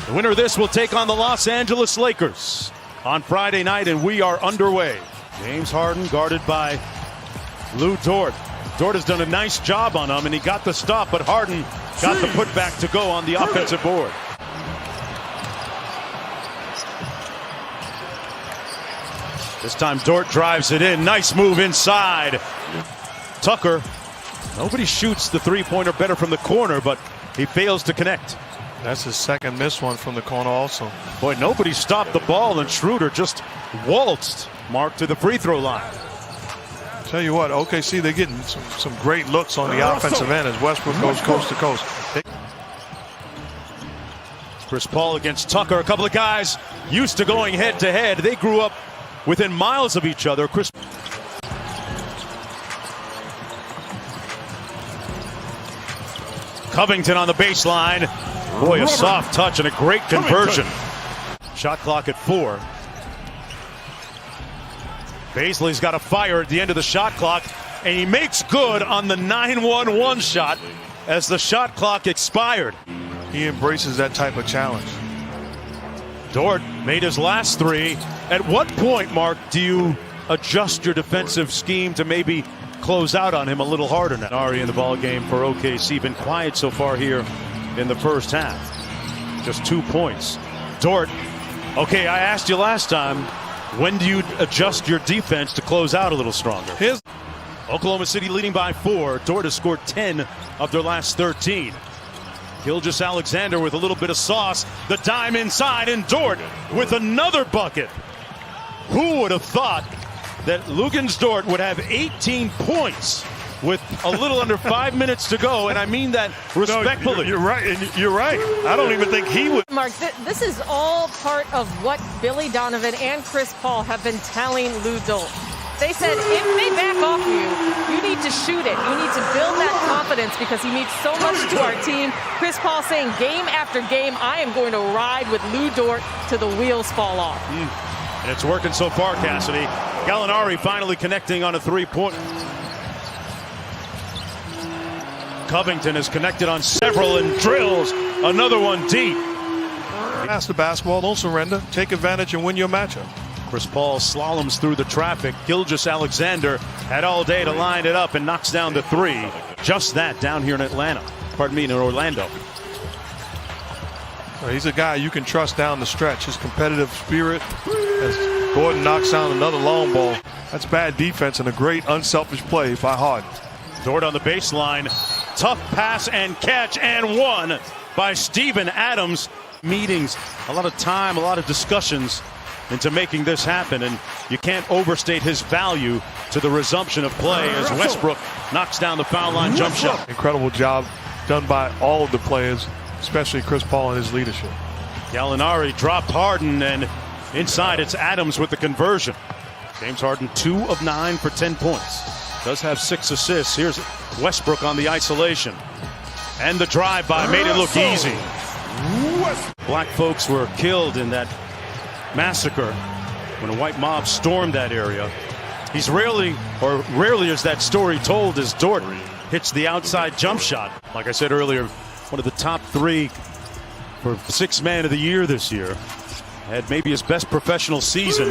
The winner of this will take on the Los Angeles Lakers on Friday night, and we are underway. James Harden guarded by Lou Dort. Dort has done a nice job on him, and he got the stop, but Harden got the putback to go on the offensive board. This time Dort drives it in. Nice move inside. Tucker, nobody shoots the three-pointer better from the corner, but he fails to connect. That's his second missed one from the corner also. Boy, nobody stopped the ball, and Schroeder just waltzed Mark to the free throw line. Tell you what, OKC, they're getting some great looks on the offensive end as Westbrook goes coast to coast. Chris Paul against Tucker. A couple of guys used to going head-to-head. They grew up within miles of each other. Covington on the baseline. Boy, a soft touch and a great conversion. Shot clock at 4. Baisley's got a fire at the end of the shot clock, and he makes good on the 9-1-1 shot as the shot clock expired. He embraces that type of challenge. Dort made his last 3. At what point, Mark, do you adjust your defensive scheme to maybe close out on him a little harder now? Ari in the ball game for OKC, been quiet so far here in the first half. Just 2 points. Dort, okay, I asked you last time, when do you adjust your defense to close out a little stronger? Oklahoma City leading by 4. Dort has scored 10 of their last 13. Gilgeous-Alexander with a little bit of sauce. The dime inside, and Dort with another bucket. Who would have thought that Luguentz Dort would have 18 points with a little under 5 minutes to go, and I mean that respectfully. No, you're right, and you're right. I don't even think he would. Mark, this is all part of what Billy Donovan and Chris Paul have been telling Lou Dort. They said, if they back off you need to shoot it. You need to build that confidence because he means so much to our team. Chris Paul saying game after game, I am going to ride with Lou Dort till the wheels fall off. And it's working so far, Cassidy. Gallinari finally connecting on a three-point. Covington is connected on several and drills another one deep. Pass the basketball, don't surrender. Take advantage and win your matchup. Chris Paul slaloms through the traffic. Gilgeous-Alexander had all day to line it up and knocks down the 3. Just that down here in in Orlando. He's a guy you can trust down the stretch. His competitive spirit as Gordon knocks down another long ball. That's bad defense and a great unselfish play by Harden. Dort on the baseline. Tough pass and catch, and one by Steven Adams. Meetings, a lot of time, a lot of discussions into making this happen, and you can't overstate his value to the resumption of play as Westbrook knocks down the foul line jump shot. Incredible job done by all of the players, especially Chris Paul and his leadership. Gallinari dropped Harden, and inside it's Adams with the conversion. James Harden 2 of 9 for 10 points. Does have 6 assists. Here's Westbrook on the isolation. And the drive-by made it look easy. Black folks were killed in that massacre when a white mob stormed that area. He's rarely is that story told as Dort hits the outside jump shot. Like I said earlier, one of the top 3 for 6th man of the year this year. Had maybe his best professional season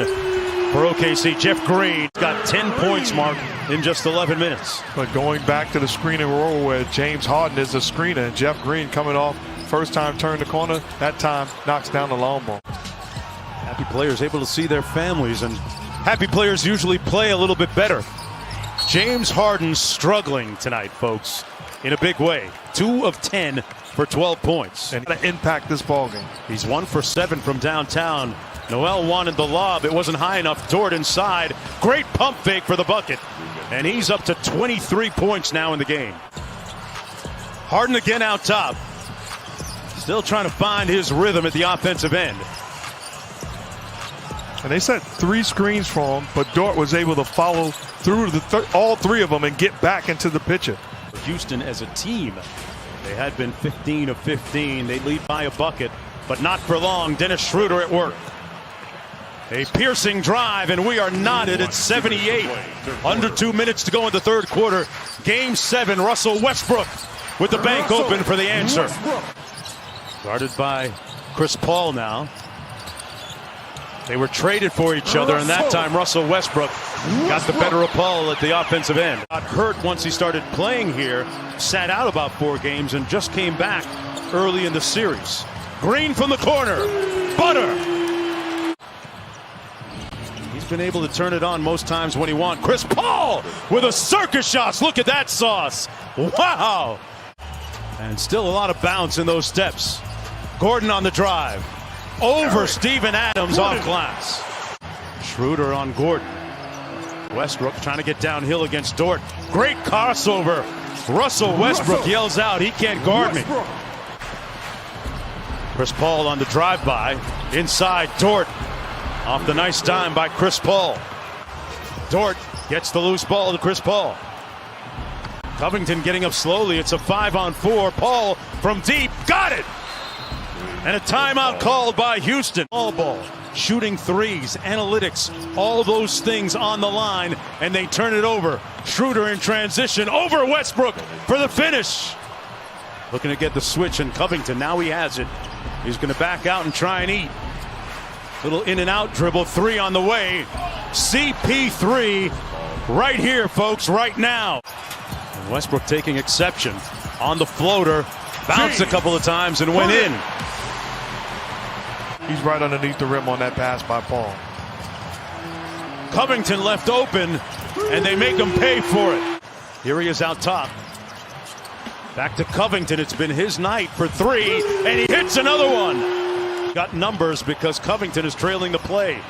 for OKC. Jeff Green got 10 points, Mark, in just 11 minutes. But going back to the screening role where James Harden is the screener and Jeff Green coming off, first time turn the corner, that time knocks down the long ball. Happy players able to see their families, and happy players usually play a little bit better. James Harden struggling tonight, folks, in a big way. 2 of 10 for 12 points. And to impact this ball game. He's 1 for 7 from downtown. Noel wanted the lob. It wasn't high enough. Dort inside. Great pump fake for the bucket. And he's up to 23 points now in the game. Harden again out top. Still trying to find his rhythm at the offensive end. And they set 3 screens for him, but Dort was able to follow through all 3 of them and get back into the picture. Houston as a team, they had been 15 of 15. They lead by a bucket, but not for long. Dennis Schroeder at work. A piercing drive, and we are knotted at 78. Under 2 minutes to go in the third quarter. Game 7, Russell Westbrook with the bank open for the answer. Guarded by Chris Paul now. They were traded for each other, and that time Russell Westbrook got the better of Paul at the offensive end. Got hurt once he started playing here, sat out about 4 games, and just came back early in the series. Green from the corner. Butter. He's been able to turn it on most times when he wants. Chris Paul with a circus shot. Look at that sauce. Wow. And still a lot of bounce in those steps. Gordon on the drive. Over Steven Adams off glass. Schroeder on Gordon. Westbrook trying to get downhill against Dort. Great crossover. Russell Westbrook yells out, he can't guard me. Chris Paul on the drive-by. Inside, Dort. Off the nice dime by Chris Paul. Dort gets the loose ball to Chris Paul. Covington getting up slowly. It's a 5-on-4. Paul from deep. Got it! And a timeout called by Houston. All ball, shooting threes, analytics, all those things on the line, and they turn it over. Schroeder in transition over Westbrook for the finish. Looking to get the switch, and Covington, now he has it. He's going to back out and try and eat. Little in and out dribble, 3 on the way. CP3 right here, folks, right now. And Westbrook taking exception on the floater. Bounced a couple of times and went in. He's right underneath the rim on that pass by Paul. Covington left open, and they make him pay for it. Here he is out top. Back to Covington. It's been his night for 3, and he hits another one. Got numbers because Covington is trailing the play.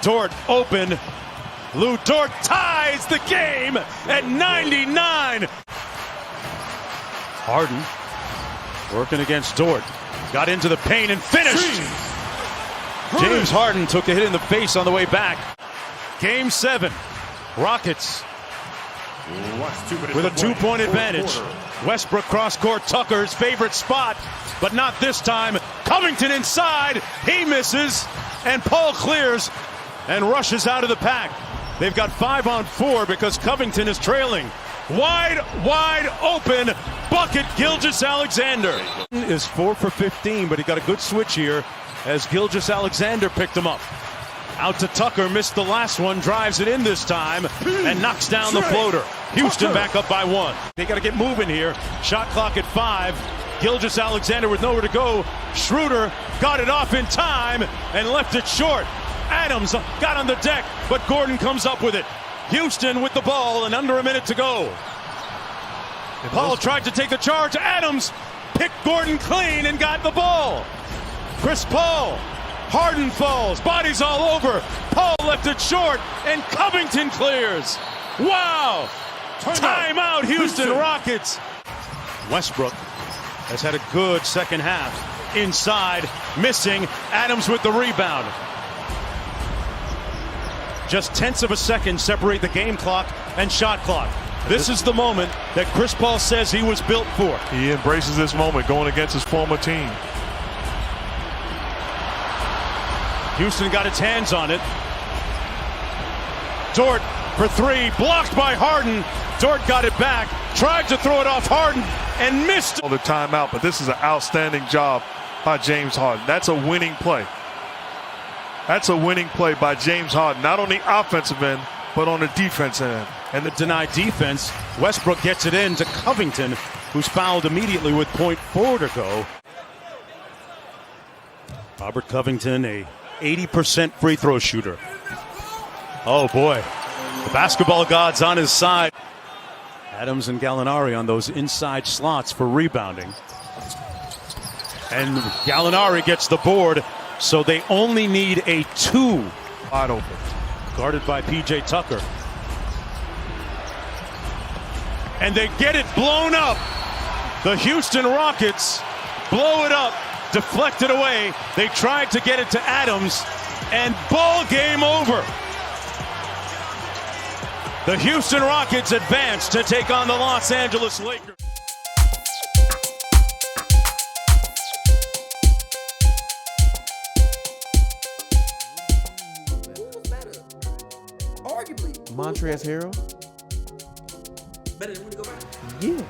Dort open. Lou Dort ties the game at 99. Harden working against Dort. Got into the paint and finished. James Harden took a hit in the face on the way back. Game 7. Rockets with a 2-point advantage. Westbrook cross-court, Tucker's favorite spot, but not this time. Covington inside. He misses, and Paul clears and rushes out of the pack. They've got 5-on-4 because Covington is trailing. Wide open bucket. Gilgeous-Alexander is 4 for 15, but he got a good switch here as Gilgeous-Alexander picked him up. Out to Tucker, missed the last one, drives it in this time, and knocks down the floater. Houston back up by 1. They got to get moving here. Shot clock at 5. Gilgeous-Alexander with nowhere to go. Schroeder got it off in time and left it short. Adams got on the deck, but Gordon comes up with it. Houston with the ball and under a minute to go. Paul tried to take the charge. Adams picked Gordon clean and got the ball. Chris Paul. Harden falls. Bodies all over. Paul left it short, and Covington clears. Wow. Timeout, Houston Rockets. Westbrook has had a good second half. Inside, missing. Adams with the rebound. Just tenths of a second separate the game clock and shot clock. This is the moment that Chris Paul says he was built for. He embraces this moment going against his former team. Houston got its hands on it. Dort for 3, blocked by Harden. Dort got it back, tried to throw it off Harden, and missed. The timeout, but this is an outstanding job by James Harden. That's a winning play. That's a winning play by James Harden, not on the offensive end, but on the defensive end. And the denied defense, Westbrook gets it in to Covington, who's fouled immediately with 0.4 to go. Robert Covington, a 80% free throw shooter. Oh boy, the basketball god's on his side. Adams and Gallinari on those inside slots for rebounding. And Gallinari gets the board, so they only need a 2. Wide open. Guarded by P.J. Tucker. And they get it blown up. The Houston Rockets blow it up. Deflect it away. They tried to get it to Adams, and ball game over. The Houston Rockets advance to take on the Los Angeles Lakers. Arguably. Montrezl Harrell. Better than Rudy Gobert? Yeah.